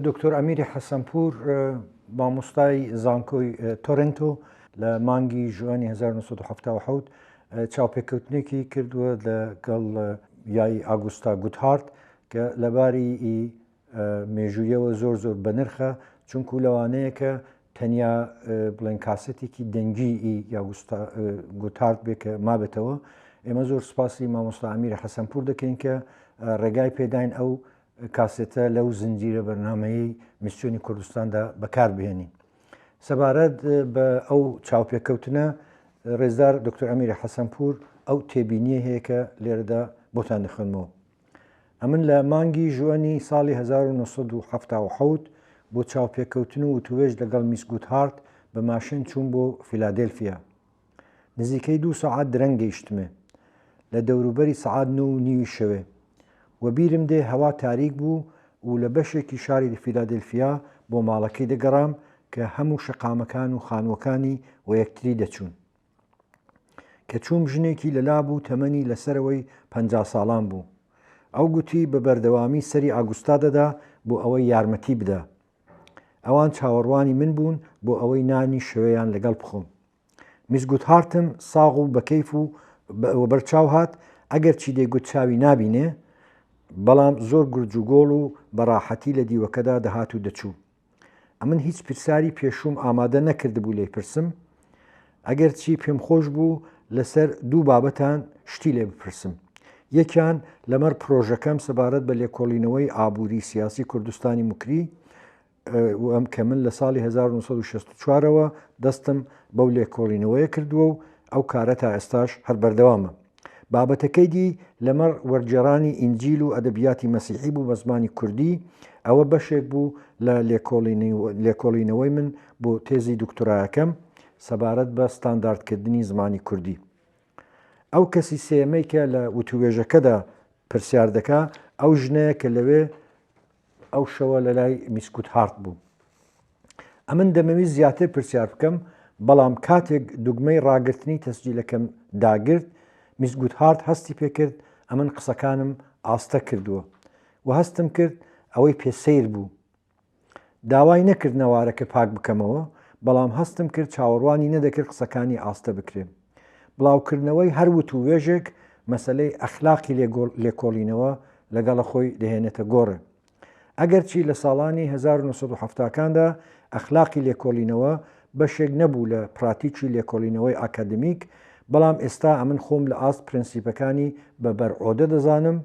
دکتۆر ئەمیری حەسەن پوور مامۆستای زانکۆی تۆرنتۆ لە مانگی ژوەنی 1970 چاوپێکەوتنێکی کردووە لەگەڵ یای ئاگوستا گودهارت کە لەباری مێژوویەوە زۆر بە نرخە چونکو لەوانەیە کە تەنیا بڵێن کاسێتێکی دەنگی گودهارت بێ کە مابێتەوە. ئێمە زۆر سپاسی مامۆستا ئەمیری حەسەن پوور دەکەین کە ڕێگای پێداین ئەو کاسێتە لەو زنجیرە بەرنامەیەی میسیۆنی کوردستاندا بەکار بهێنین. سەبارەت بە ئەو چاوپێکەوتنە ڕێزدار دکتۆر ئەمیری حەسەن پوور ئەو تێبینیە هەیە کە لێرەدا بۆتان دەخوێنمەوە. ئەمن لە مانگی ژوەنی ساڵی 1970 بۆ چاوپێکەوتن و وتوێژ لەگەڵ میس گودهارت بە ماشین چوون بۆ فیلادێلفییا. نزیکەی 2 سەعات درەنگ گەیشتمێ لە دەوروبەری سەعات 9:30 شەوێ و بیرم دێ هەوا تاریک بوو و لە بەشێکی شاری فیلادێلفیا بۆ ماڵەکەی دەگەڕام کە هەموو شەقامەکان و خانوەکانی و یەکتری دەچوون. کە چووم ژنێکی لەلا بوو تەمەنی لەسەرەوەی 50 ساڵان بوو. ئەو گوتی بە بەردەوامی سەری ئاگوستا دەدا بۆ ئەوەی یارمەتی بدە. ئەوان چاوەڕوانی من بوون بۆ ئەوەی نانی شەوەیان لەگەڵ بخۆم. میس گودهارتم ساغ و بەکەیف و بەرچاو هات ئەگەر چی دەیگوت چاوی نابینێ، بەڵام زۆر گورج و گۆڵ و بەڕاحەتی لە دیوەکەدا دەهات و دەچوو. ئەمن هیچ پرسیاری پێشوم ئامادە نەکردبوو لێ پرسم، ئەگەر چی پێم خۆش بوو لەسەر دوو بابەتان شتی لێ بپرسم. یەکیان لەمەەر پرۆژەکەم سەبارەت بە لێکۆڵینەوەی ئابووری سیاسی کوردستانی موکری ئەم کە من لە ساڵی 1964ەوە دەستم بەو لێکۆڵینەوەیە کردووە و ئەو کارە تا ئێستاش هەر بەردەوامە. بابەتەکەی دی لەمەڕ وەرگێڕانی ئینجیل و ئەدەبیاتی مەسیحی بوو بە زمانی کوردی. ئەوە بەشێک بوو لە لێکۆڵینەوەی من بۆ تێزی دکتۆرایەکەم سەبارەت بە ستانداردکردنی زمانی کوردی. ئەو کەسی سێمەی کە لە وتوێژەکەدا پرسیار دەکا ئەو ژنەیە کە لەوێ ئەو شەوە لە لای میس گودهارت بوو. ئەمن دەمەویست زیاتر پرسیار بکەم، بەڵام کاتێک دوگمەی ڕاگررتنی تەسجیلەکەم داگرت میس گودهارت هەستی پێکرد ئەمن قسەکانم ئاستە کردووە و هەستم کرد ئەوەی پێسەیر بوو. داوای نەکرد نەوارەکە پاک بکەمەوە، بەڵام هەستم کرد چاوەڕوانی نەدەکرد قسەکانی ئاستە بکرێن. بڵاوکردنەوەی هەر وتوێژێک مەسەلەی ئەخلاقی لێکۆڵینەوە لەگەڵە خۆی دەهێنێتە گۆڕێ. ئەگەر چی لە ساڵانی 1970کاندا ئەخلاقی لێکۆڵینەوە بەشێک نەبوو لە پراتیکی لێکۆڵینەوەی ئاکادمیک، بەڵام ئێستا ئەمن خۆم لە ئاست پرەنسیپەکانی بە بەرعۆدە دەزانم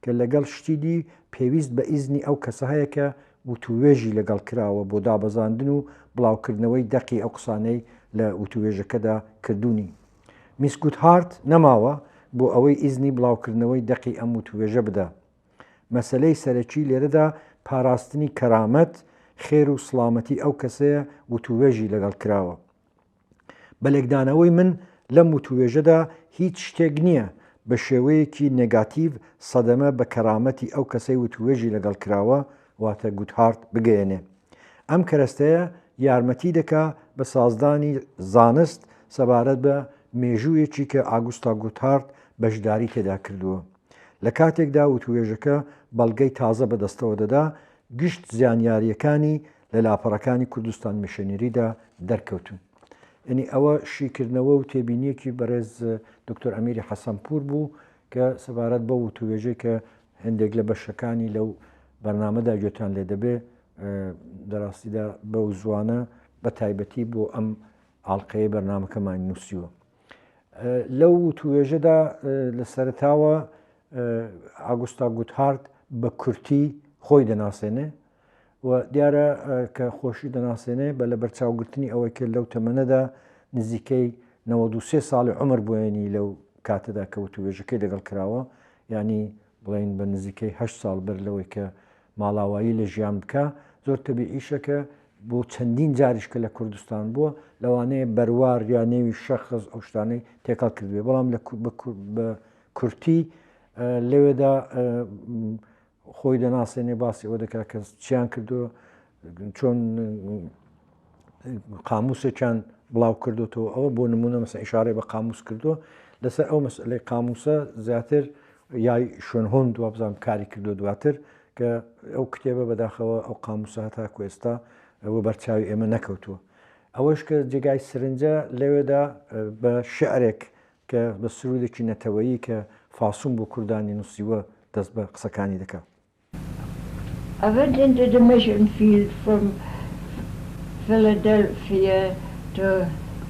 کە لەگەڵ شتیدی پێویست بە ئیزنی ئەو کەسە هەیە کە وتوێژی لەگەڵ کراوە بۆ دابەزاندن و بڵاوکردنەوەی دەقی ئەو قسانەی لە وتوێژەکەدا کردوونی. میس گودهارت نەماوە بۆ ئەوەی ئیزنی بڵاوکردنەوەی دەقی ئەم وتوێژە بدە. مەسلەی سەرەکی لێرەدا پاراستنی کەرامەت، خێر و سڵامەتی ئەو کەسەیە وتوێژی لەگەڵ کراوە. بە لێکدانەوەی من لەم وتوێژەدا هیچ شتێک نییە بە شێوەیەکی نێگاتیڤ سەدەمە بە کەرامەتی ئەو کەسەی وتوێژی لەگەڵ کراوە واتە گودهارت بگەێنێ. ئەم کەرەستەیە یارمەتی دەکا بە سازدانی زانست سەبارەت بە مێژوویەکی کە ئاگوستا گودهارت بەشداری تێدا کردووە. لە کاتێکدا وتوێژەکە بەڵگەی تازە بەدەستەوە دەدا، گشت زیانیاریەکانی لە لاپەڕەکانی کوردستان میشنێریدا دەرکەوتون. ئەنی ئەوە شیکردنەوە و تێبینیەکی بەڕێز دکتۆر ئەمیری حەسەن پوور بوو کە سەبارەت بە وتوێژەی کە هەندێک لە بەشەکانی لەو بەرنامەدا گوێتان لێ دەبێ دەڕاستیدا بەو زوانە بە تایبەتی بۆ ئەم ئاڵلقەیە بەرنامەکەمان نووسیوە. لەو وتوێژەدا لە سەرتاوە ئاگوستا گودهارت بە کورتی خۆی دەناسێنێ و دیارە کە خۆشی دەناسێنێ بە لە بەرچاوگرتنی ئەوەی کرد لەو تەمەنەدا نزیکەی 93 ساڵی عمر بووێنی لەو کاتەدا کە وتوێژەکەی لەگەڵ کراوە، ینی بڵین بە نزیکەی 8 ساڵ بەر لەوەی کە ماڵاوایی لە ژیان بکە. زۆر تەبیعیشەکە بۆ چەندین جاریشکە لە کوردستان بووە لەوانەیە بەروار یا نێوی شەخص ئەو شتانەی تێکەڵ کردوێ، بەڵام بە کورتی لەوێدا خۆی دەناسێنێ باسی ئەوە دەکات کە چیان کردووە، چۆن قاموسێکیان بڵاو کردوەوە. ئەوە بۆ نمونە مەسە ئیشارەی بە قاموس کردووە. لەسەر ئەو مەسئلەی قاموسە زیاتر یای شوێن هۆند دوابزان کاری کردو دواتر کە ئەو کتێبە بەداخەوە ئەو قاموسە هەتاکو ئێستا ئەوە بەرچاوی ئێمە نەکەوتووە. ئەوەش کە جێگای سرنجە لەوێدا بە شعرێک کە بە سرودێکی نەتەوەیی کە فاسوون بۆ کوردانی نووسیوە دەست بە قسەکانی دەکات. I went into the mission field from Philadelphia to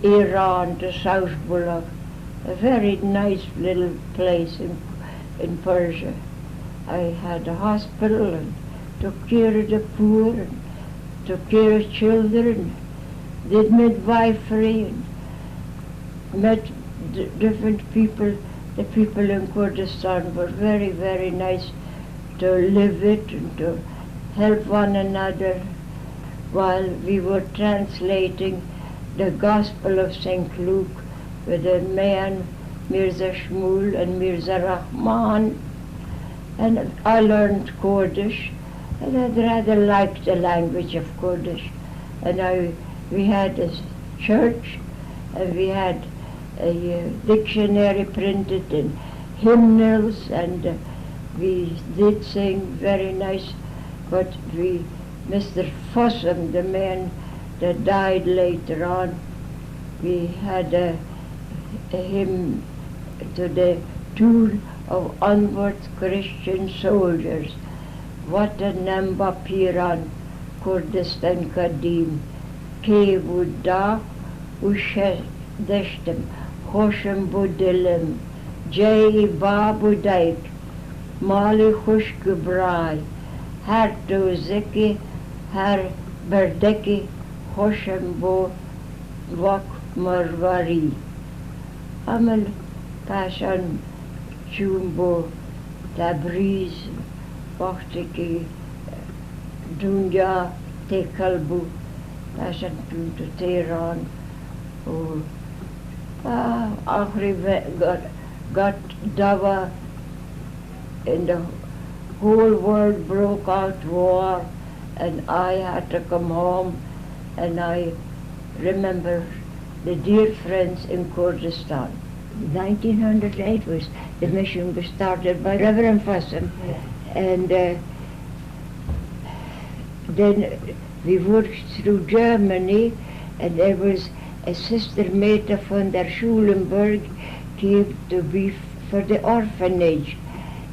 Iran to South Bullock, a very nice little place in Persia. I had a hospital and took care of the poor and took care of children, did midwifery and met different people. The people in Kurdistan were very, very nice to live it and to help one another while we were translating the Gospel of St. Luke with a man, Mirza Shmuel and Mirza Rahman. And I learned Kurdish, and I rather liked the language of Kurdish. And we had a church, and we had a dictionary printed in hymnals, and we did sing very nice. But Mr. Fossum, the man that died later on, we had a hymn to the tune of Onward Christian Soldiers. What a namba piran Kurdistan Kadim, Kevudda Usha Deshtem, Hosham Budilim, Jay Babu Daik, Mali Hushkubrai, Har Dozeki, Har Berdeki, Hosham Bo Wak Marvari. Amal Pashan Jumbo Tabriz, Wachtiki, Dunja, Tekalbu, Pashan to Tehran, or Akhri got Dava, and the whole world broke out war, and I had to come home, and I remember the dear friends in Kurdistan. 1908 was the mission was started by Reverend Fossum, and then we worked through Germany, and there was a sister Meta von der Schulenburg came to be for the orphanage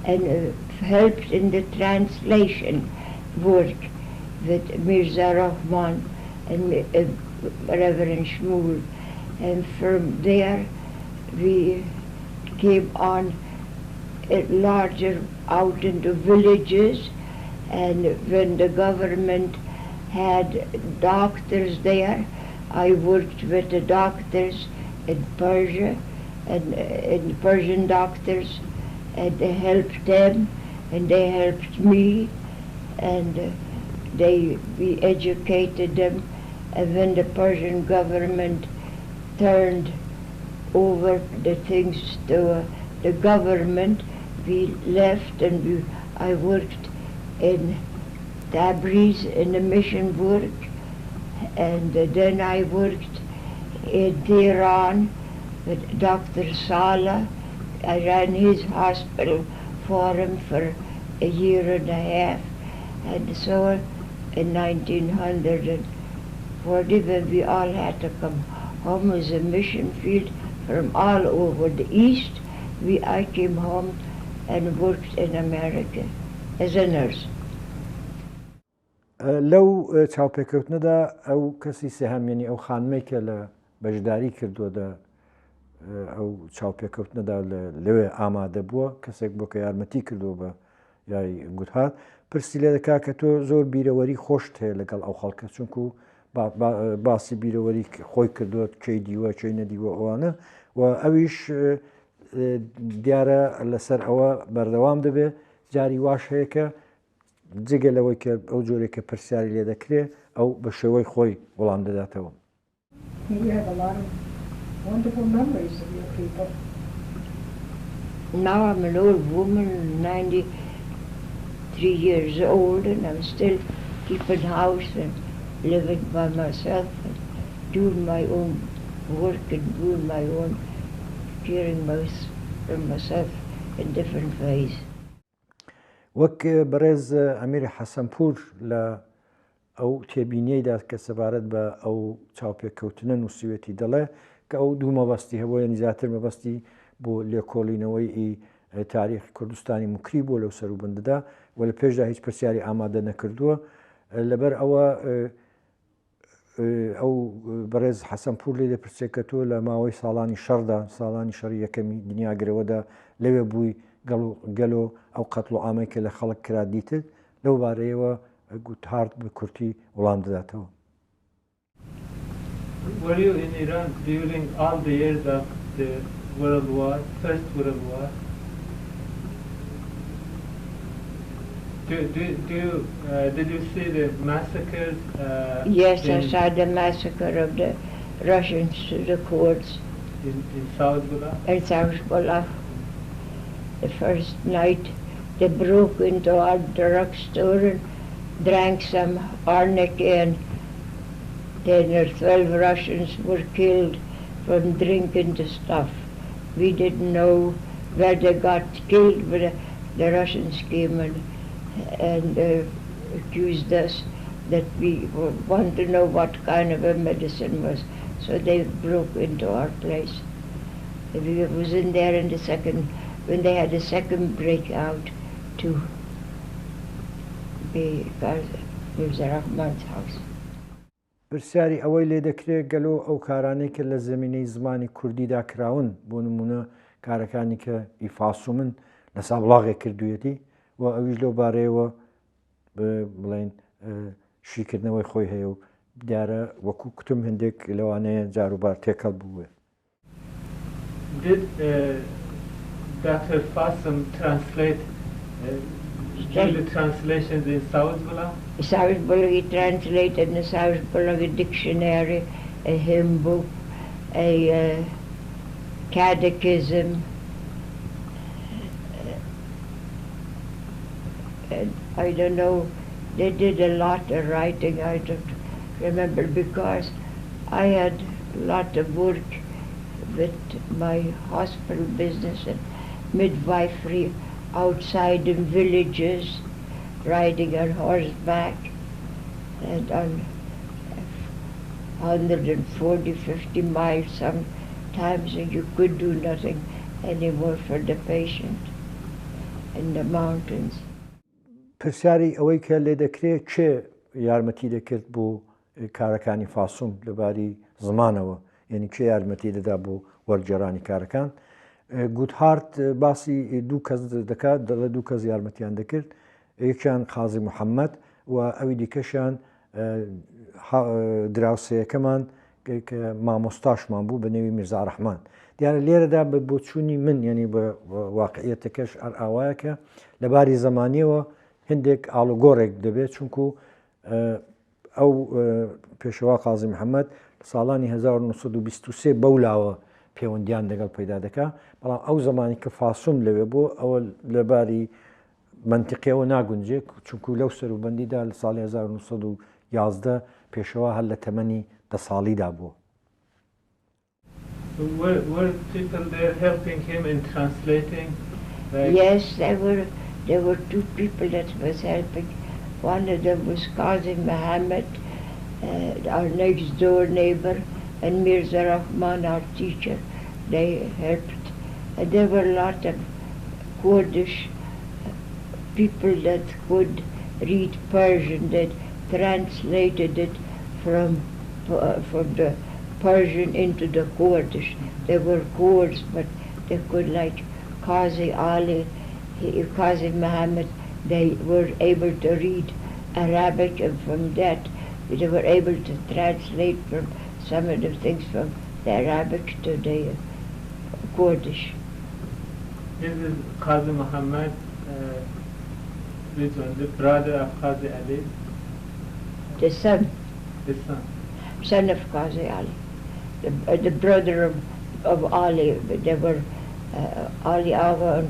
and helped in the translation work with Mirza Rahman and Reverend Shmuel, and from there we came on larger out into villages, and when the government had doctors there, I worked with the doctors in Persia and Persian doctors, and they helped them and they helped me, and we educated them. And when the Persian government turned over the things to the government, we left, and I worked in Tabriz in the mission work, and then I worked in Tehran with Dr. Saleh. I ran his hospital for him for a year and a half, and so in 1940, when we all had to come home as a mission field from all over the East, I came home and worked in America as a nurse. لەو چاوپێکەوتنەدا ئەو کەسی سێهەمێنی ئەو خانمەی کە لە بەشداری کردووە ئەو چاوپێکەوتنەدا لەوێ ئامادە بووە، کەسێک بۆ کە یارمەتی کردووە بە یای گودهارت، پرسی لێ دەکا کە تۆ زۆر بیرەوەری خۆشت هەیە لەگەڵ ئەو خەڵکە، چونکو باسی بیرەوەری خۆی کردووە، کەی دیوە کەی نەدیوە ئەوانە، و ئەویش دیارە لەسەر ئەوە بەردەوام دەبێ. جاری واش هەیە کە جگە لەوەی کە ئەو جۆرێک کە پرسیاری لێ دەکرێ ئەو بە شێوەی خۆی وەڵام دەداتەوە. Now I'm an old woman, 93 years old, and I'm still keeping house and living by myself and doing my own work and doing my own caring for myself in different ways. وەک بەڕێز ئەمیری حەسەن پوور لە ئەو تێبینیەیدا کە سەبارەت بە ئەو چاوپێکەوتنە نووسیوێتی دەڵێ کە ئەو دوو مەبەستی هەبوو یانی زیاتر مەبەستی بۆ لێکۆڵینەوەی تاریخی کوردستانی مکری بۆ لەو سەروبەندەدا و لە پێشدا هیچ پرسیاری ئامادە نەکردووە لەبەر ئەوە ئەو بەڕێز حەسەن پوور لێ دەپرسێت کە تۆ لە ماوەی ساڵانی شەڕدا ساڵانی شەڕی یەکەمی دنیاگرەوەدا لەوێ بووی گەلۆ ئەو قەتڵ و ئامەی کە لە خەڵک کرا دیتت لەو بارەیەوە گودهارت بە کورتی وەڵام دەداتەوە. Were you in Iran during all the years of the World War, First World War? Did you see the massacres? Yes, I saw the massacre of the Russians to the Kurds. In South Gola? In South Gola. The first night they broke into our drugstore and drank some arnica, and then 12 Russians were killed from drinking the stuff. We didn't know where they got killed, but the Russians came and accused us that we want to know what kind of a medicine was. So they broke into our place. We was in there in the second, when they had a second breakout to be Mirza Rahman's house. پرسیاری ئەوەی لێ دەکرێت گەلۆ ئەو کارانەی کە لە زمینەی زمانی کوردیدا کراون بۆ نمونە کارەکانی کە ئیفاس و من لە سابڵاغێک کردوویەتی و ئەویش لەو بارەیەوە بڵێن شیکردنەوەی خۆی هەیە و دیارە وەکو کتم هەندێک لەوانەیە جاروبار تێکەڵ بووە. Did Dr. Fassam translate the translations in South Gola? South Gola, he translated in the South Gola dictionary, a hymn book, a catechism, and I don't know, they did a lot of writing, I don't remember, because I had a lot of work with my hospital business and midwifery outside in villages, riding on horseback, and on 140-50 miles sometimes, and you could do nothing anymore for the patient in the mountains. پرسیاری ئەوەی کە لێ دەکرێت چێ یارمەتی دەکرد بۆ کارەکانی فاسوم لەباری زمانەوە یعنی چێ یارمەتی دەدا بۆ وەرگێڕانی کارەکان گودهارت باسی دوو کەس دەکات دەڵێ دوو کەس یارمەتیان دەکرد یەکیان قازی محەممەد و ئەوی دیکەشیان دراوسەیەکەمان کە مامۆستاشمان بوو بە نێوی میرزا ڕەحمان دیارە لێرەدا بە بۆچوونی من یعنی بە واقعیەتەکەش ئاوایە کە لەباری زمانیەوە هەندێک ئاڵوگۆڕێک دەبێت چونکو ئەو پێشەوا قازی محەممەد ساڵانی 1923 بەولاوە پەیوەندیان لەگەڵ پەیدا دەکا بەڵام ئەو زمانی کە فاسوم لەوێ بۆ ئەوە لەباری منتیقیەوە ناگونجێت چونکو لەو سەروبەندیدا لە ساڵی 1911 پێشەوا هەر لە تەمەنی 10 ساڵیدا بووە. Were people there helping him in translating? Yes, there were two people that was helping. One of them was Qazi Muhammad, our next door neighbor, and Mirza Rahman, our teacher. They helped. And there were a lot of Kurdish people that could read Persian that translated it from the Persian into the Kurdish. They were Kurds, but they could, like Qazi Ali, Qazi Muhammad, they were able to read Arabic, and from that they were able to translate from some of the things from the Arabic to the Kurdish. This is Qazi Muhammad, the brother of Qazi Ali? The son. The son. Son of Qazi Ali. The brother of Ali. They were Ali Agha and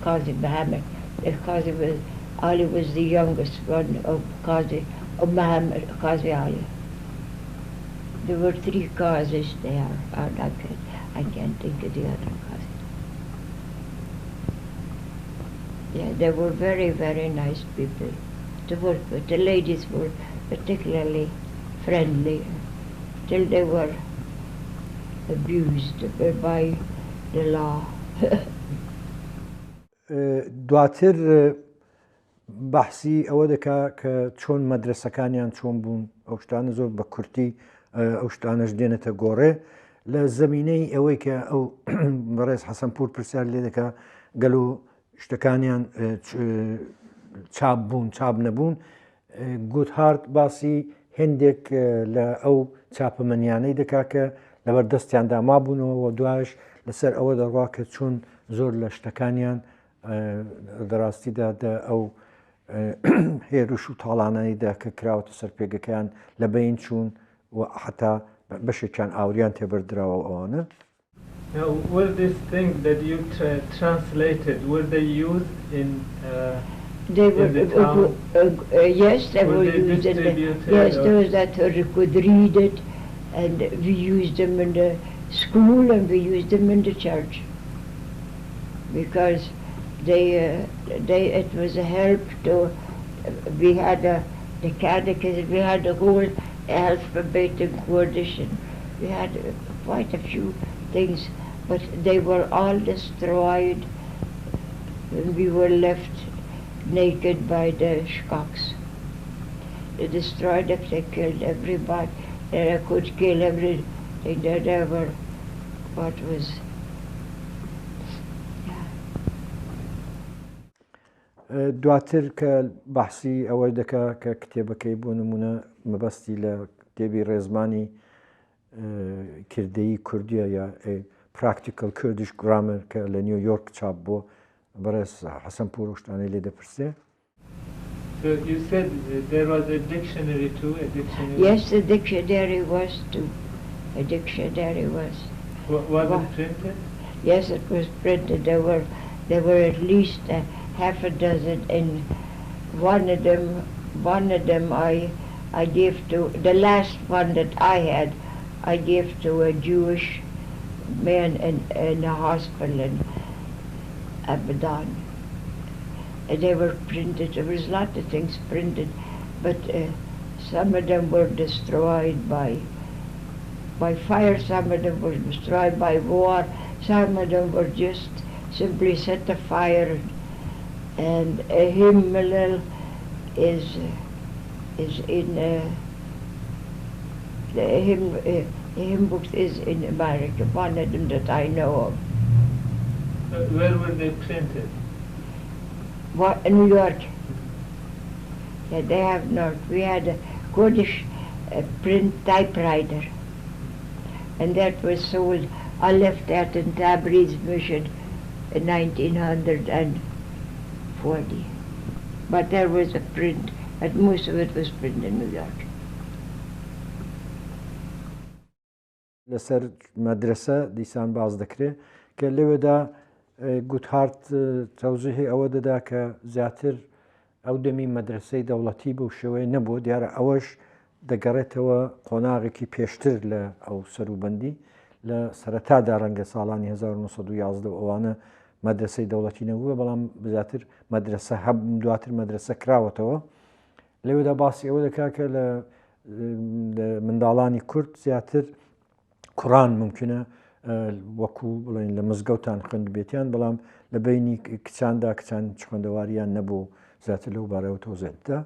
Qazi Muhammad. Ali was the youngest one of Muhammad, Qazi Ali. There were 3 Qazis there, and I can't think of the other Qazi. Yeah, they were very, very nice people to work with. The ladies were particularly friendly till they were abused by the law. دواتر بەحسی ئەوە دەکا کە چۆن مەدرسەکانیان چۆن بوون ئەو شتانە زۆر بە کورتی ئەو شتانەش دێنێتە گۆڕێ لە زەمینەی ئەوەی کە ئەو بەڕێز حەسەن پوور پرسیار لێ دەکا گەل و شتەکانیان چاپ بوون چاپ نەبوون گودهارت باسی هێندێک لە ئەو چاپەمەنیانەی دەکا کە لەبەر دەستیاندا مابوونەوە و دوایش لەسەر ئەوە دەڕوا کە چۆن زۆر لە شتەکانیان دەڕاستیدا ئەو هێرش و تاڵانەیدا کە کراوەتە سەر پێگەکەیان لە بین چوون و حتا بەشێکیان ئاوریان تێبەردراوە ئەوانە. Now, were these things that you translated, were they used in they were, the town? Yes, they were used in the, yes, those that could read it, and we used them in the school and we used them in the church because it was a help to, we had the catechism, we had the whole alphabet in Kurdish, and we had quite a few things, but they were all destroyed when we were left naked by the Shkoks. They destroyed it, they killed everybody, they could kill everything that ever, what was. دواتر کە بەحسی ئەوەی دەکا کە کتێبەکەی بۆ نمونە مەبەستی لە کتێبی ڕێزمانی کردەیی کوردیە یا پراکتیکل کوردیش گرامر کە لە نیویۆرک چاپ بۆ بەڕێز حەسەن پوور و شتانەی لێ دەپرسێ. So you said there was a dictionary too, a dictionary? Yes, the dictionary was too. A dictionary was. Was it printed? Yes, it was printed. There were at least half a dozen, and one of them I gave to, the last one that I had, I gave to a Jewish man in a hospital in Abadan. And they were printed, there was a lot of things printed, but some of them were destroyed by fire, some of them were destroyed by war, some of them were just simply set afire. And a hymn is in the hymn book is in America, one of them that I know of. Where were they printed? What, in New York. Yeah, they have not. We had a Kurdish print typewriter, and that was sold. I left that in Tabriz Mission in 1940. But there was a print, but most of it was printed in New York. لەسەر مەدرسە دیسان باز دەکرێت کە لەوێدا گودهارت تەوزیحی ئەوە دەدا کە زیاتر ئەو دەمی مەدرسەی دەوڵەتی بەو شێوەیە نەبوو دیارە ئەوەش دەگەڕێتەوە قۆناغێکی پێشتر لە ئەو سەروبەندی لە سەرەتادا ڕەنگە ساڵانی 1911 ئەوانە مەدرسەی دەوڵەتی نەبووە بەڵام زیاتر مەدرسە هەب دواتر مەدرسە کراوەتەوە لەوێدا باسی ئەوە دەکا کە لە منداڵانی کورد زیاتر کوڕان ممکنە وەکو بڵێن لە مزگەوتان خوێند بێتیان بەڵام لە بینی کچاندا کچان خوێندەواریان نەبوو زیاتر لەو بارەوە تۆزێتدا.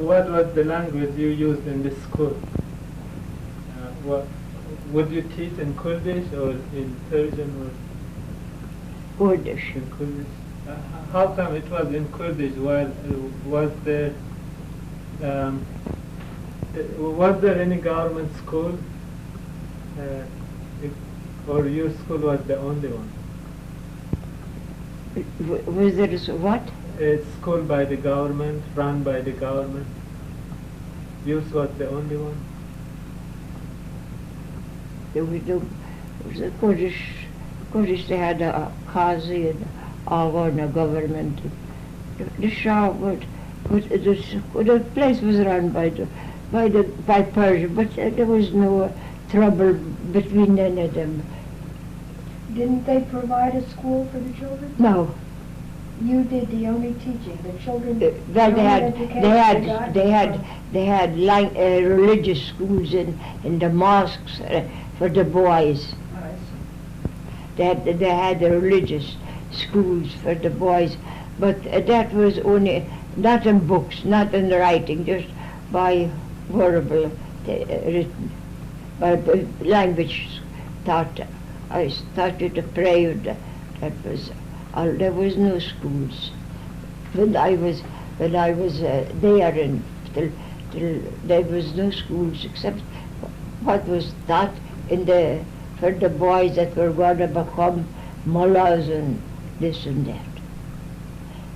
What was the language you used in the school? Would you teach in Kurdish or in Persian or? Kurdish. In Kurdish. How come it was in Kurdish? Was there any government school, or your school was the only one? Was there what? A school by the government, run by the government. Yours was the only one? There was a Kurdish, they had a Qazi and all in the government. The Shah the place was run by Persia, but there was no trouble between any of them. Didn't they provide a school for the children? No. You did the only teaching. The children. Well, they had religious schools in the mosques for the boys. They had the religious schools for the boys, but that was only not in books, not in writing, just by verbal written, by language taught. I started to pray. That was all. There was no schools when I was there, and till there was no schools except what was taught for the boys that were going to become mullahs and this and that.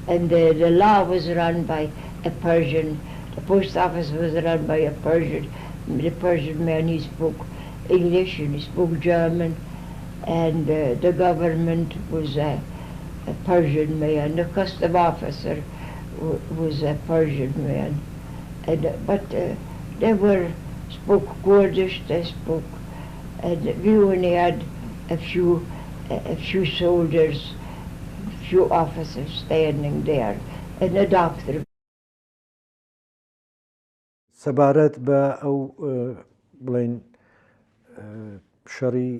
And the law was run by a Persian. The post office was run by a Persian. The Persian man, he spoke English and he spoke German, and the government was a Persian man. The custom officer was a Persian man, but they spoke Kurdish. They spoke, and we only had a few soldiers, a few officers standing there, and a doctor. سەبارەت بە ئەو بڵێن شەڕی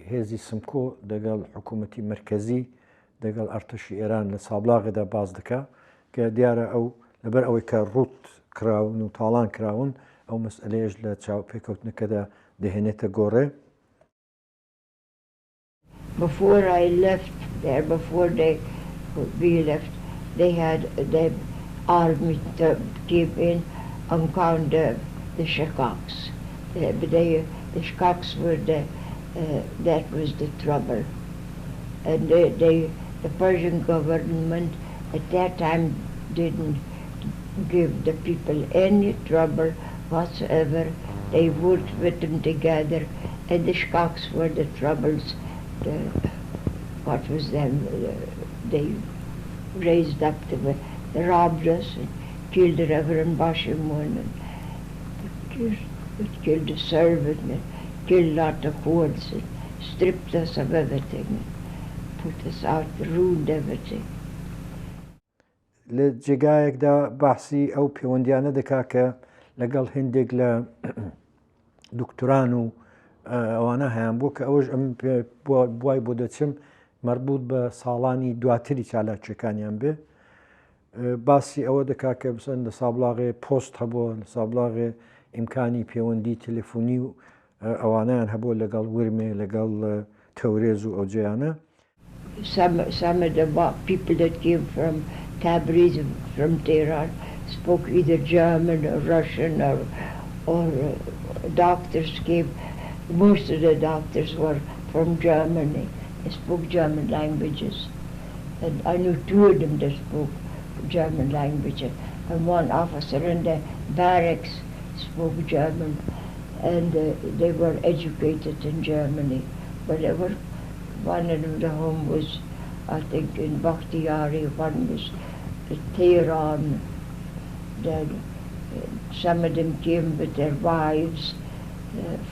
هێزی سمکۆ دەگەڵ حکوومەتی مرکزی دەگەڵ ئەرتەشی ئێران لە سابلاغێدا باز دەکا کە دیارە ئەو لەبەر ئەوەی کە ڕوت کراون و تاڵان کراون ئەو مەسئلەیەش لە چاوپێکەوتنەکەدا دەهێنێتە گۆڕێ. Before I left there, before we left, they had the army came in and found the Shakaks. The Shakaks were that was the trouble. And the Persian government at that time didn't give the people any trouble whatsoever. They worked with them together, and the Shakaks were the troubles. What was them? They raised up the robbed us and killed the Reverend Bashimun, and killed the servant, and killed a lot of hordes, and stripped us of everything, and put us out, ruined everything. لە جێگایەکدا باسی ئەو پەیوەندیانە دەکا کە لەگەڵ هێندێک لە دکتۆران و ئەوانە هەیان بوو کە ئەوەش ئەم بوای بۆ دەچم مربوط بە ساڵانی دواتری چالاکیەکانیان بێ باسی ئەوە دەکا کە بسەن لە سابلاغێ پۆست هەبووە لە سابلاغێ ئیمکانی پەیوەندی تەلەفۆنی و ئەوانیان هەبووە لەگەڵ ورمێ لەگەڵ تەورێز و ئەو جێیانە. Some of the people that came from Tabriz, from Tehran, spoke either German or Russian or doctors came. Most of the doctors were from Germany. They spoke German languages. And I knew two of them that spoke German language. And one officer in the barracks spoke German. And they were educated in Germany. But one of them, the home was, I think, in Bakhtiari, one was in Tehran. Then some of them came with their wives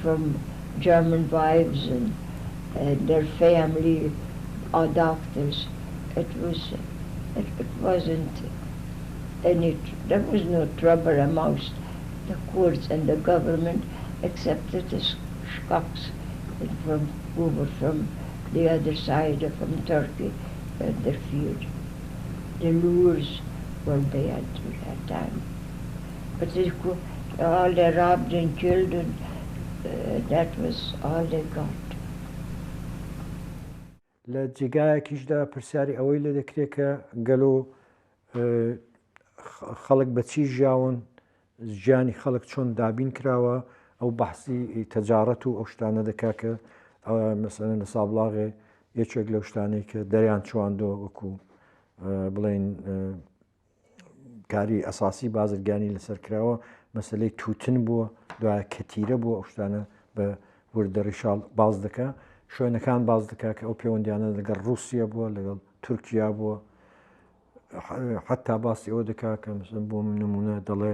from German wives and their family are doctors. It wasn't there was no trouble amongst the courts and the government except that the Shakaks who were from the other side, from Turkey, interfered. The lures were bad at that time. But all they robbed and killed, and that was all they got. لە جێگایەکیشدا پرسیاری ئەوەی لێ دەکرێت کە گەلۆ خەڵک بەچی ژیاون ژیانی خەڵک چۆن دابین کراوە ئەو بەحسی تەجارەت و ئەو شتانە دەکا کە مەسەلەن لە سابلاغێ یەکێک لەو شتانەی کە دەریان چواندۆ وەکو بڵێن کاری ئەساسی بازرگانی لەسەر کراوە مەسلەی تووتن بووە دوایە کەتیرە بووە ئەو شتانە بە وردەڕیشاڵ باز دەکا شوێنەکان باز دەکا کە ئەو پەیوەندیانە لەگەڵ رووسیا بووە لەگەڵ تورکیا بووە حتا باسی ئەوە دەکا کە مەسەن بۆ نمونە دەڵێ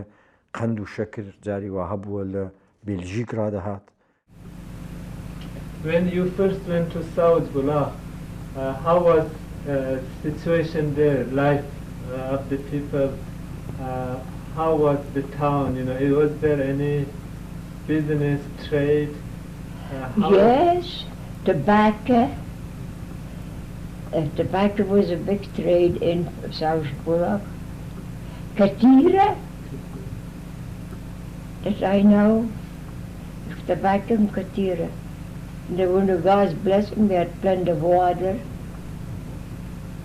قەند و شەکر جاری وا هەبووە لە بێلژیک ڕادەهات. When you first went to South Bula, how was situation there, life of the people? How was the town? You know, was there any business, trade? Yes, tobacco. Tobacco was a big trade in South Bula. Katira, that I know, tobacco and Katira. There were no God's blessing, we had plenty of water,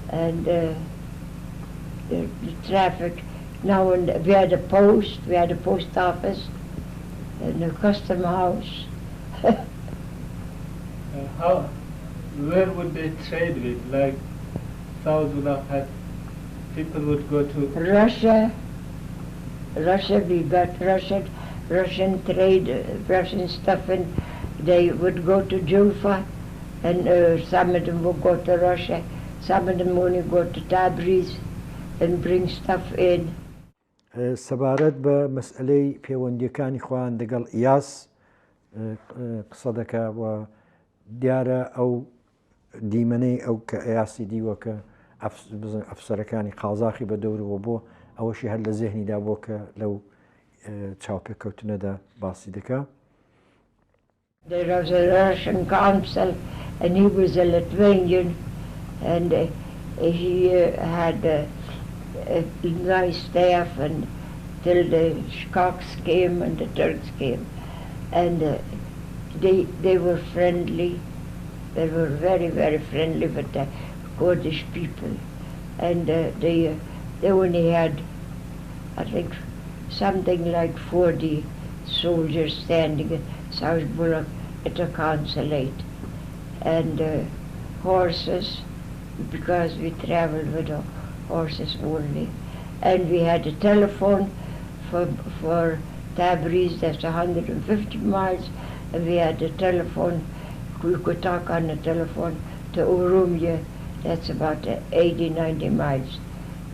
and the traffic. Now we had a post, we had a post office, and a custom house. Where would they trade with? Like South Bula had, people would go to Russia, we got Russian trade, Russian stuff, and they would go to Juffa, and some of them would go to Russia, some of them only go to Tabriz and bring stuff in. سەبارەت بە مەسئلەی پەیوەندیەکانی خۆیان لەگەڵ ئیاس قسە دەکا و دیارە ئەو دیمەنەی ئەو کە ئیاسی دیوە کە ئەفسەرەکانی قازاقی بە دەورەوە بۆ ئەوەشی هەر لە زێهنیدا بۆ کە لەو چاوپێکەوتنەدا باسی دەکا. There was a Russian consul, and he was a Lithuanian, and he had a nice staff until the Scots came and the Turks came, and they were friendly. They were very, very friendly with the Kurdish people, and they only had, I think, something like 40 soldiers standing in South Bula at the consulate, and horses, because we traveled with the horses only, and we had a telephone for Tabriz, that's 150 miles, and we had a telephone, we could talk on the telephone to Urumia, that's about 80, 90 miles,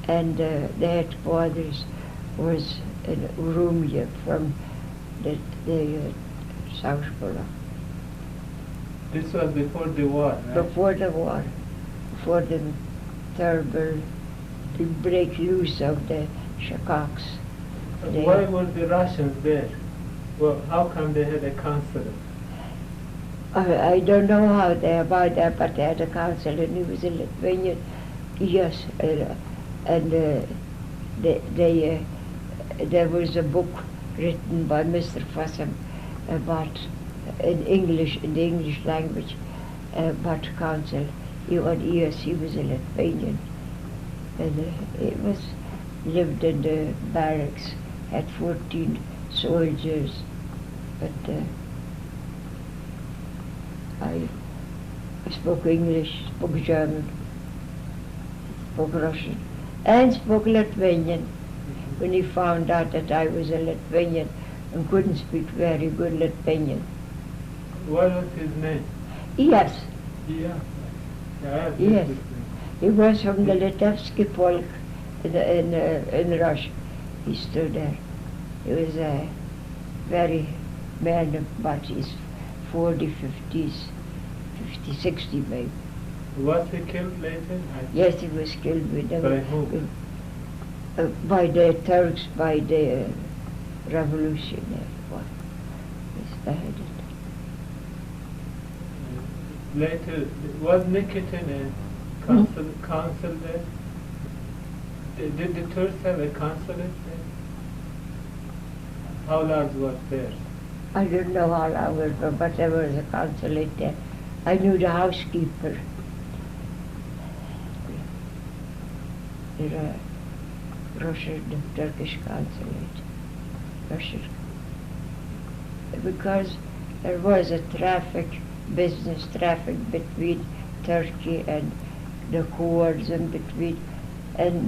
and the headquarters was in Urumia from the South Bula. This was before the war, right? Before the war, before the terrible break loose of the Shakaks. Why were the Russians there? Well, how come they had a consulate? I don't know how they about that, but they had a consul, and he was a Lithuanian. Yes, and there was a book written by Mr. Fossum about in the English language, about consul. He was a Lithuanian, and he lived in the barracks, had 14 soldiers, but I spoke English, spoke German, spoke Russian, and spoke Lithuanian. When he found out that I was a Lithuanian and couldn't speak very good Lithuanian. What was his name? Yes. Yeah. Yes. He was from the Litevsky Polk in Russia. He stood there. He was a very man about his 40s, 50s, 50, 60 maybe. Was he killed later? Yes, he was killed with them. By whom? By the Turks, by the revolution. Later, was Nikitin a consul there? Did the Turks have a consulate there? How large was theirs? I don't know how long it was, but there was a consulate there. I knew the housekeeper. The Russian, the Turkish consulate. Russian. Because there was a business traffic between Turkey and the Kurds and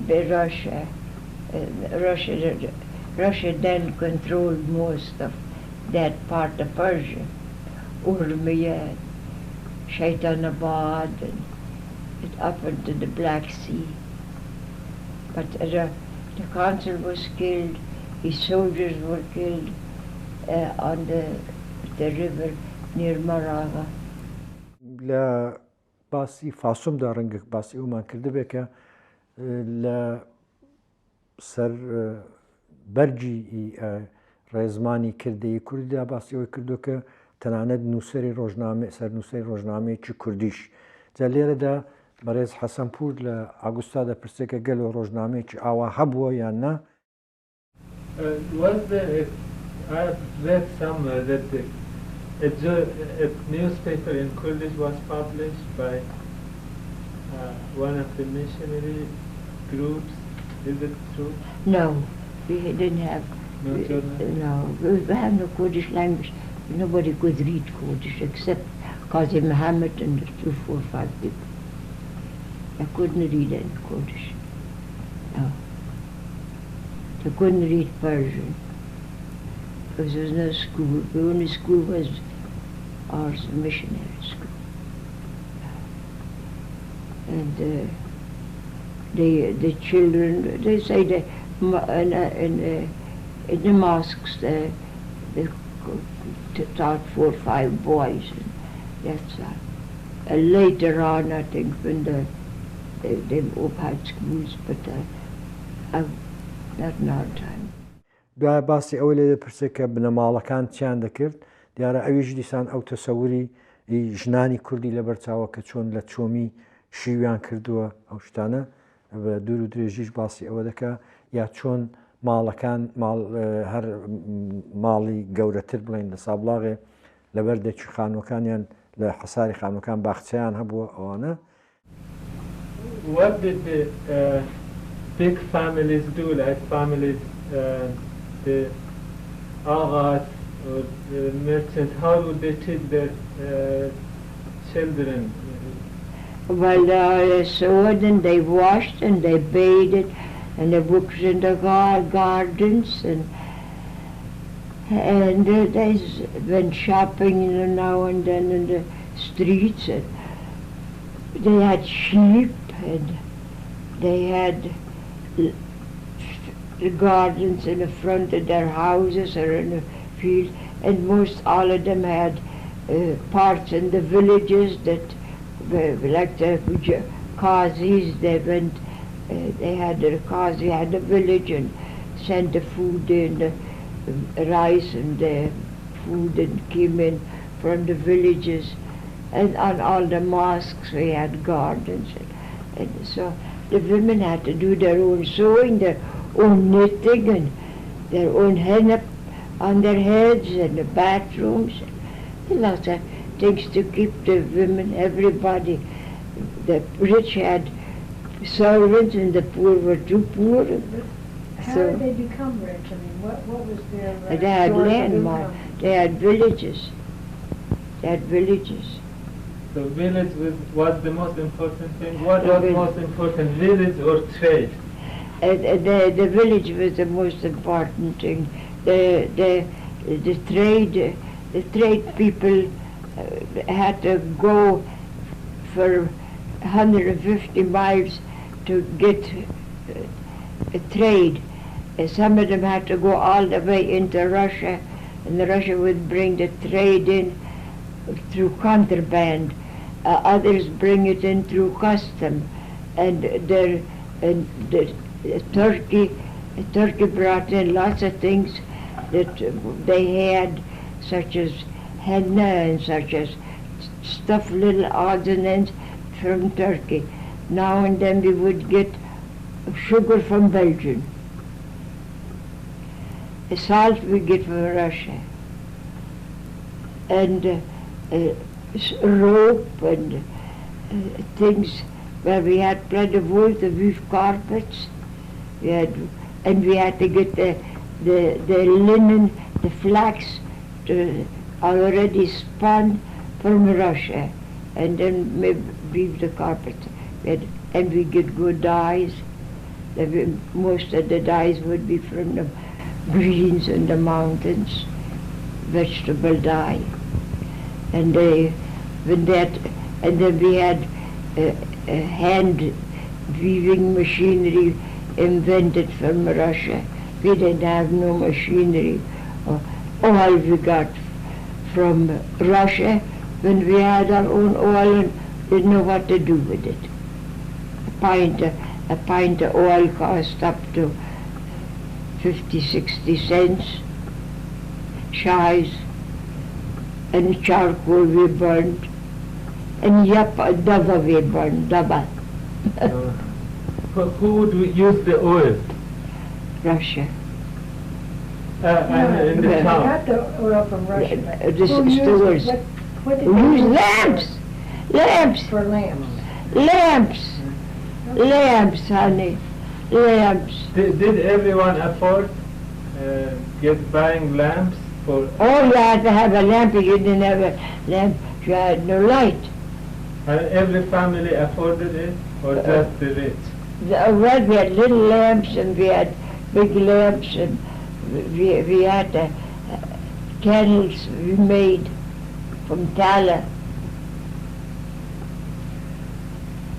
Russia. Russia then controlled most of that part of Persia, Urmia, Shaitanabad, and up into the Black Sea. But the consul was killed, his soldiers were killed on the river near Moraga. لە باسی فاسومدا ڕەنگە باسی ئەومان کردبێ کە لە سەر بەرگی ڕێزمانی کردەی کوردیدا باسی ئەوەی کردو کە تەنانەت نووسری ڕۆژنامە سەر نووسری ڕۆژنامەیەکی کوردیش جا لێرەدا بەڕێز حەسەن پوور لە ئاگوستا دەپرسێکە گەلۆ ڕۆژنامەیەکی ئاوا هەبووە یان نا I've read somewhere that a newspaper in Kurdish was published by one of the missionary groups. Is it true? No, we didn't have. No journal? No, we have no Kurdish language. Nobody could read Kurdish except Qazi Muhammad and 2, 4, 5 people. I couldn't read any Kurdish. No. I couldn't read Persian. Because there was no school. The only school was ours, a missionary school. And the children, they say that in the mosques, they taught 4 or 5 boys. And that's all. And later on, I think, when they all had schools, but not in our time. دوای باسی ئەوە لێ دەپرسێت کە بنەماڵەکان چیان دەکرد دیارە ئەویش دیسان ئەو تەسەووری ژنانی کوردی لە بەرچاوە کە چۆن لە چۆمی شیویان کردووە ئەو شتانە بە دوور و درێژیش باسی ئەوە دەکە یا چۆن ماڵەکان هەر ماڵی گەورەتر بڵێن لە سابلاغێ لەبەر دەچی خانوەکانیان لە حەساری خانوەکان باخچەیان هەبووە ئەوانە What did the big families do, like families, the aghas or the merchants, how would they teach their children? Well, they sewed and they washed and they bathed and they worked in the gardens and they went shopping now and then in the streets. And they had sheep and they had the gardens in the front of their houses or in the field, and most all of them had parts in the villages that like the Qazis, they had the Qazi had a village and sent the food in, the rice and the food and came in from the villages, and on all the mosques we had gardens, and so the women had to do their own sewing, their own knitting and their own henna on their heads and the bathrooms, lots of things to keep the women, everybody. The rich had servants and the poor were too poor. How So did they become rich? I mean, what was their they had source of land, income? they had villages. They had villages. The village was the most important thing. What was most important, village or trade? The village was the most important thing. The trade people had to go for 150 miles to get a trade. Some of them had to go all the way into Russia, and Russia would bring the trade in through contraband. Others bring it in through custom, and Turkey brought in lots of things that they had, such as henna and such as stuffed little odds and ends from Turkey. Now and then we would get sugar from Belgium. Salt we get from Russia. And rope and things where we had plenty of wool to weave carpets. We had to get the linen, the flax already spun from Russia, and then we weave the carpet. And we get good dyes. Most of the dyes would be from the greens in the mountains, vegetable dye. And then we had hand weaving machinery invented from Russia. We didn't have no machinery. All we got from Russia when we had our own oil and didn't know what to do with it. A pint of oil cost up to 50, 60 cents. Shies and charcoal we burned, and dava we burned, dava. Who would use the oil? Russia. And in the We town? got the oil from Russia. The Who used it? stewards. What did We they used use it lamps, lamps, for? For lamps. lamps, lamps, honey, lamps. Did everyone afford buying lamps for? Oh, you had to have a lamp. If you didn't have a lamp, you had no light. Every family afforded it, or just the rich? Well, we had little lamps and we had big lamps, and we had candles we made from tallow.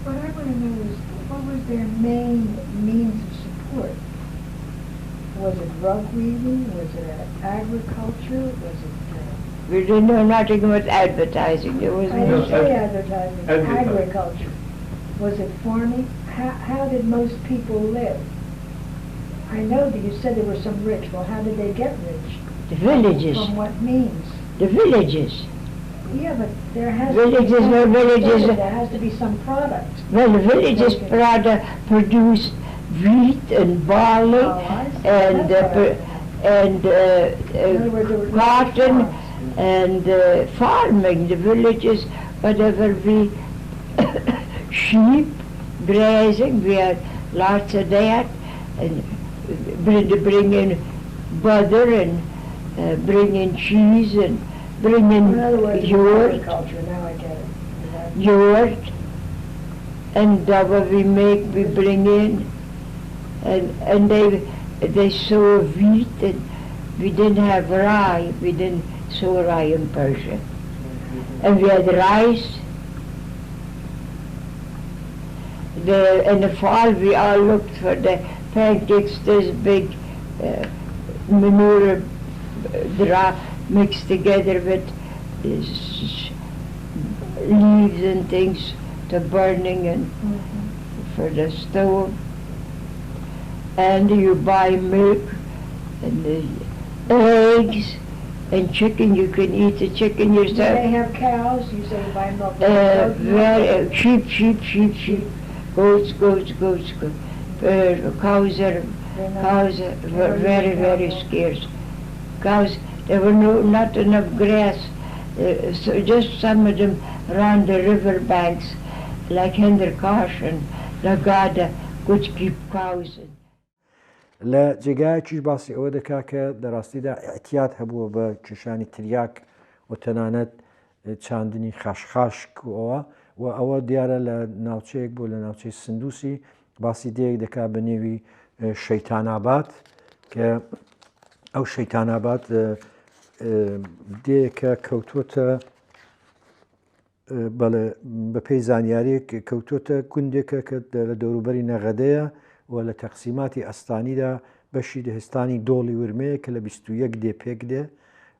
What I want to know is, what was their main means of support? Was it rug weaving? Was it agriculture? Was it... We didn't know nothing about advertising. There was I no didn't say such. advertising. Agriculture. Agriculture. Was it farming? How did most people live? I know that you said there were some rich. Well, how did they get rich? The villages. From what means? The villages. Yeah, but there has Villages, to be no some, villages. There has to be some product. Well, the villages produced wheat and barley Oh, I see. and That's what I and In other words, there was cotton farms. and farming. The villages, whatever we sheep grazing, we had lots of that, and bring in butter and bring in cheese and bring in In other words, yogurt. agriculture. Now I get it. Yogurt and dava we bring in, and they sow wheat, and we didn't have rye. We didn't sow rye in Persia, and we had rice. In the fall, we all looked for the pancakes. This big manure mixed together with leaves and things to burning and for the stove. And you buy milk and the eggs and chicken. You can eat the chicken Do yourself. they have cows? You say you buy milk. Sheep. Goats. Cows are very, very scarce. Cows, there were not enough grass, so just some of them around the river banks, like Henderkosh and Lagada, could keep cows. لە جێگایەکیش باسی ئەوە دەکا کە دەڕاستیدا ئەتیات هەبووە بە کێشانی تریاک و تەنانەت چاندنی خاشخاشک ئەوە و ئەوە دیارە لە ناوچەیەک بۆ لە ناوچەی سندوسی باسی دەیەک دەکا بە نێوی شەیتاناباد کە ئەو شەیتاناباد دەیەکە کەوتوتە بەپێی زانیاریەک کەوتوتە گوندێکە کە لە دەوروبەری نەغەدەیە و لە تەقسیماتی ئەستانیدا بەشی دەهستانی دۆڵی ورمەیە کە لە 21 دێ پێک دێ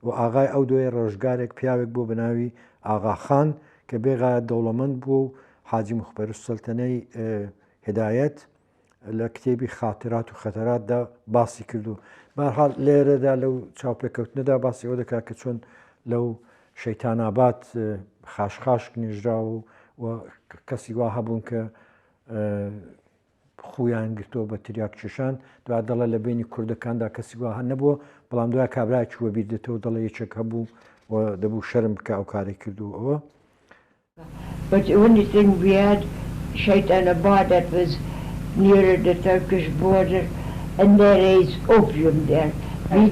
و ئاغای ئەو دوێ ڕۆژگارێک پیاوێک بۆ بەناوی ئاغاخان کە بێغایە دەوڵەمەند بوو و حاجی مخبەر سەلتەنەی هدایەت لە کتێبی خاترات و خەتەراتدا باسی کردو. بەهەرحاڵ لێرەدا لەو چاوپێکەوتنەدا باسی ئەوە دەکات کە چۆن لەو شەیتاناباد خاشخاشک نێژرا و کەسی وا هەبوون کە خویان گرتۆ بە تریاک کێشان دوا دەڵە لە بینی کوردەکاندا کەسی وا هەر نەبووە بەڵام دوای کابراایکی وە بیر دێتەوە دەڵە یەکێک هەبوو و دەبوو شەرم بکە ئەو کاری کردو ئەوە. But the only thing we had, Shaitanabad, that was nearer the Turkish border, and they raised opium there. We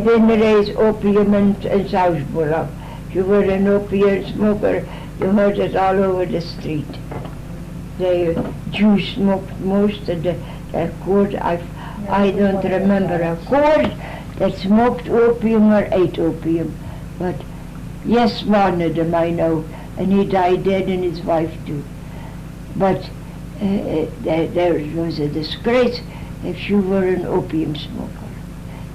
didn't raise opium in Salzburg. If you were an opium smoker, you heard it all over the street. The Jews smoked most of the court. I don't remember a court that smoked opium or ate opium. But yes, one of them I know, and he died dead and his wife too. But there was a disgrace if you were an opium smoker.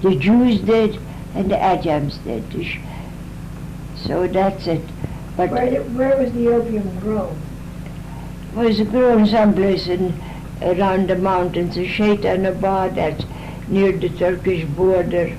The Jews did and the Ajams did. So that's it. But Where was the opium grown? it was grown someplace around the mountains, a Shaitanabad, that's near the Turkish border.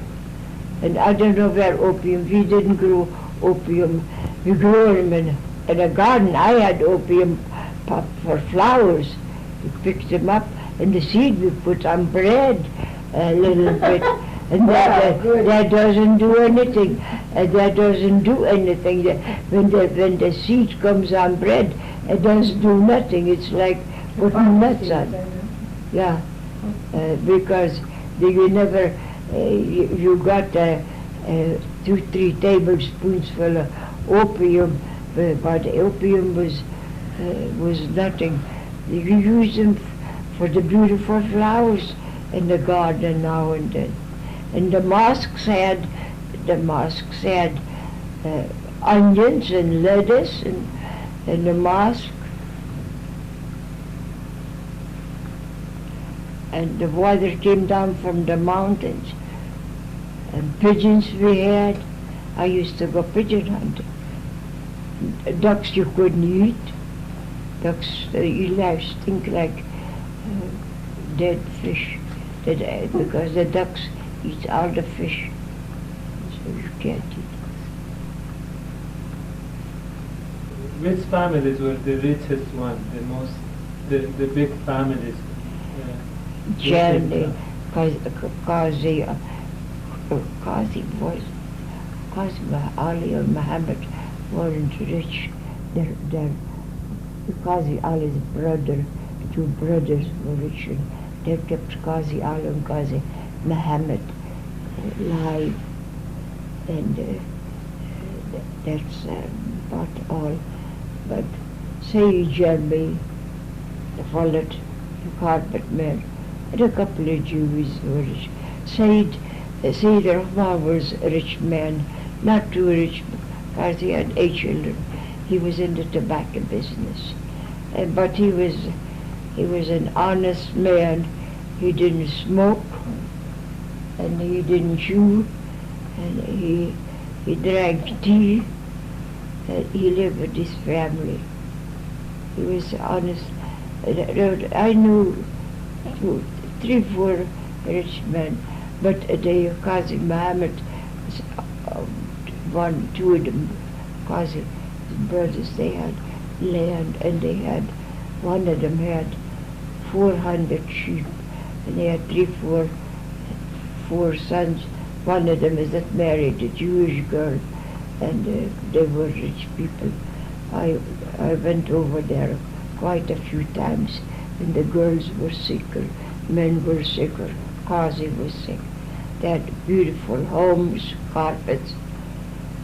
And I don't know where opium, we didn't grow opium. We grew them in a garden. I had opium for flowers. We picked them up, and the seed we put on bread a little bit. And that doesn't do anything. That doesn't do anything. When the seed comes on bread, it doesn't do nothing. It's like putting nuts on. Yeah, because you never, you got 2-3 tablespoons full of opium, but the opium was nothing. You use them for the beautiful flowers in the garden now and then. And the mosques had onions and lettuce in the mosque. And the water came down from the mountains. And pigeons we had. I used to go pigeon hunting. Ducks you couldn't eat. Ducks, you stink like dead fish. Because the ducks eat all the fish. So you can't eat. Which families were the richest one, the big families? Generally, Qazi Ali or Muhammad weren't rich. Qazi Ali's brother, 2 brothers were rich, and they kept Qazi Ali and Qazi Muhammad alive, and that's about all. But Sayyid Jambi, the wallet, the carpet man, and a couple of Jews were rich. Sayyid Rahman was a rich man, not too rich because he had 8 children. He was in the tobacco business, but he was an honest man. He didn't smoke, and he didn't chew, and he drank tea, and he lived with his family. He was honest. I knew 3-4 rich men, but the Qazi Muhammad, 1-2 of them, Qazi brothers, they had land, and they had, one of them had 400 sheep, and they had 4 sons. One of them is that married a Jewish girl, and they were rich people. I went over there quite a few times, and the girls were sicker, men were sicker, Qazi was sick. They had beautiful homes, carpets,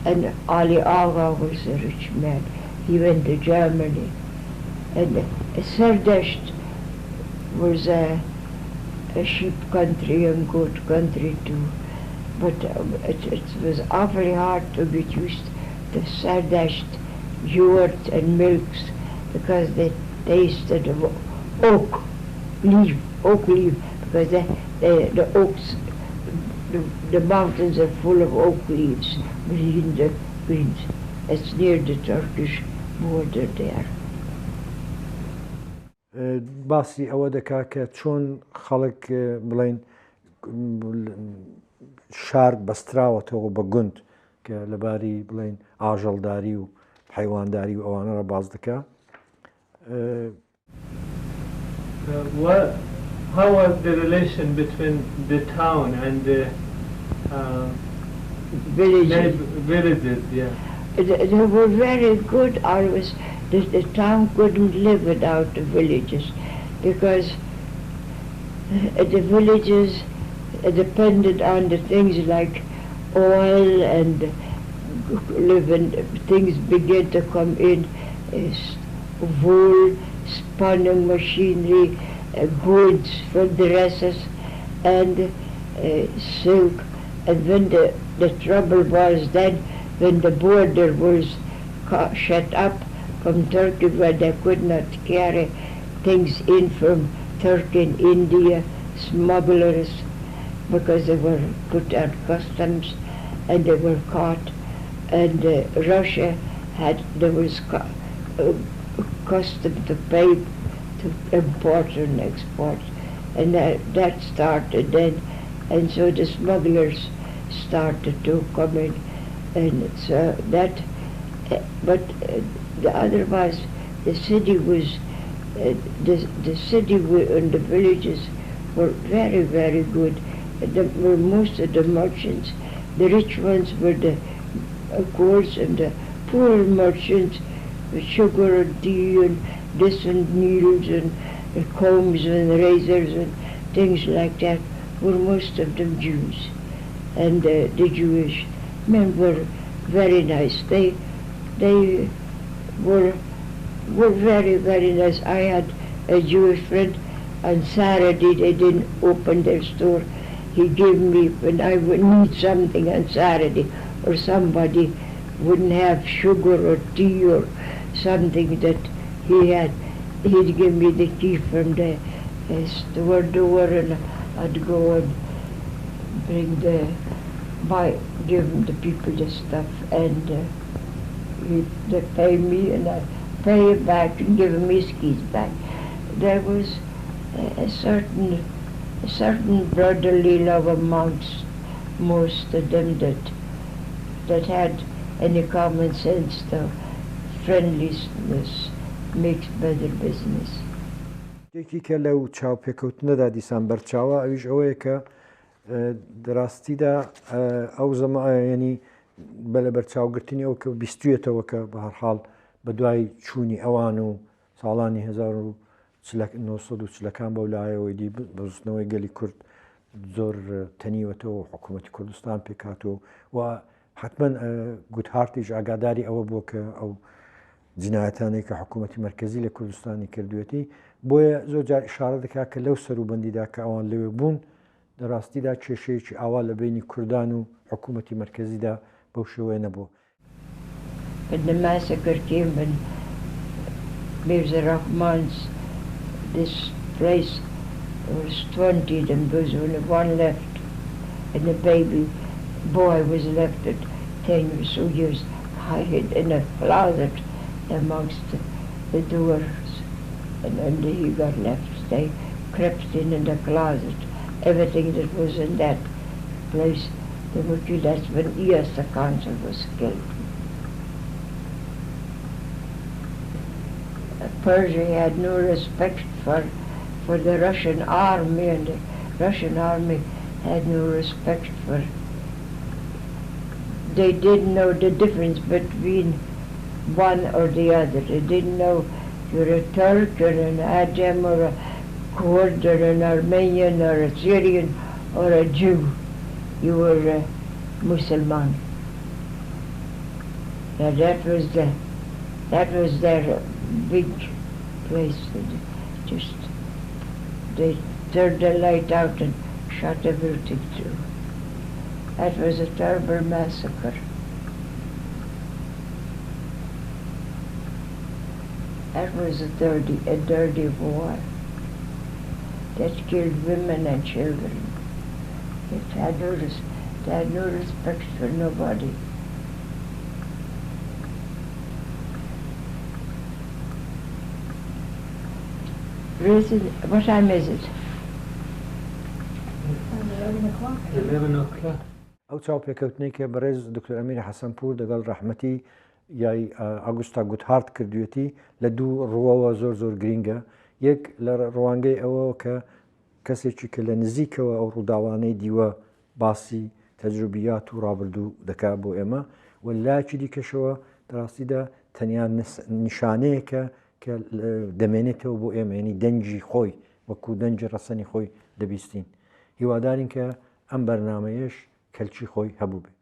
and Ali Agha was a rich man. He went to Germany, and Sardasht was a sheep country and goat country too, but it was awfully hard to get used to Sardasht yogurt and milks because they tasted of oak leaf, because the oaks, the mountains are full of oak leaves, green, the greens. It's near the Turkish border there. باسی ئەوە دەکا کە چۆن خەڵک بڵێن شار بەستراوەتەوە بە گوند کە لەباری بڵێن ئاژەڵداری و حیوانداری و ئەوانە ڕە باز دەکا. How was the relation between the town and the villages? Yeah. They were very good. Always, the town couldn't live without the villages, because the villages depended on the things like oil and living things began to come in, wool, spinning machinery, goods for dresses, and silk. And when the trouble was then, when the border was shut up from Turkey, where they could not carry things in from Turkey and India, smugglers, because they were put on customs and they were caught, and Russia there was custom to pay to import and export, and that started then, and so the smugglers started to come in, and so that, but the other was the city was the city and the villages were very, very good. Most of the merchants, the rich ones were the course, and the poor merchants with sugar and tea and this and needles and combs and razors and things like that were most of them Jews. And the Jewish men were very nice. They were very, very nice. I had a Jewish friend. On Saturday they didn't open their store. He gave me, when I would need something on Saturday, or somebody wouldn't have sugar or tea or something that he had, he'd give me the key from the store door, and I'd go and give the people the stuff, and they pay me, and I pay it back and give him his keys back. There was a certain brotherly love amongst most of them that had any common sense, though friendliness makes better business. یەکی کە لەو چاوپێکەوتنەدا دیسان بەرچاوە ئەویش ئەوەیە کە دراستیدا ئەو ینی بە لە بەرچاوگرتنی ئەو کە بیستوێتەوە کە بە هەرحاڵ بە دوای چوونی ئەوان و ساڵانی 1940 بەو لایەوەی دی بەزستنەوەی گەلی کورد زۆر تەنیوەتەوە حکوومەتی کوردستان پێکاتەوە و حتمما گودهارتیش ئاگاداری ئەوە بووە کە ئەو جنایەتانەی کە حکوومەتی مرکزی لە کوردستانی کردوێتی بۆیە زۆر جار ئیشارە دەکات کە لەو سەروبەندیدا کە ئەوان لەوێ بوون لەڕاستیدا کێشەیەکی ئاوا لە بینی کوردان و حکوومەتی مرکزیدا بەو شێوەیە نەبووە. When the massacre came in Mirza Rahman's, this place, there was 20 of them, there was only one left, and the baby boy was left at 10 or so years, hid in a closet amongst the doors, and then he got left. They crept in the closet. Everything that was in that place, they were killed. That's when E.S. the consul was killed. Persia had no respect for the Russian army, and the Russian army had no respect for. They didn't know the difference between one or the other. They didn't know you're a Turk or an Ajam or a Kurd or an Armenian or a Syrian or a Jew. You were a Muslim. Now that was their big place. They turned the light out and shot everything through. That was a terrible massacre. That was a dirty war. That killed women and children. They had no respect for nobody. What time is it? 11 o'clock. ئەو چاوپێکەوتنەی کە بەڕێز دکتۆر ئەمیری حەسەن پوور لەگەڵ ڕەحمەتی یای ئاگوستا گودهارت کردوێتی لە دوو ڕووەوە زۆر گرینگە. یەک لە ڕوانگەی ئەوە کە کەسێکی کە لە نزیکەوە ئەو ڕووداوانەی دیوە باسی تەجروبیات و ڕابردوو دەکات بۆ ئێمە، و لایەکی دیکەشەوە دراستیدا تەنیا نیشانەیەکە کە دەمێنێتەوە بۆ ئێمە، ینی دەنجی خۆی وەکو دەنجی ڕەسەنی خۆی دەبیستین. هیوادارین کە ئەم بەرنامەیەش کەلکی خۆی هەبوو بێت.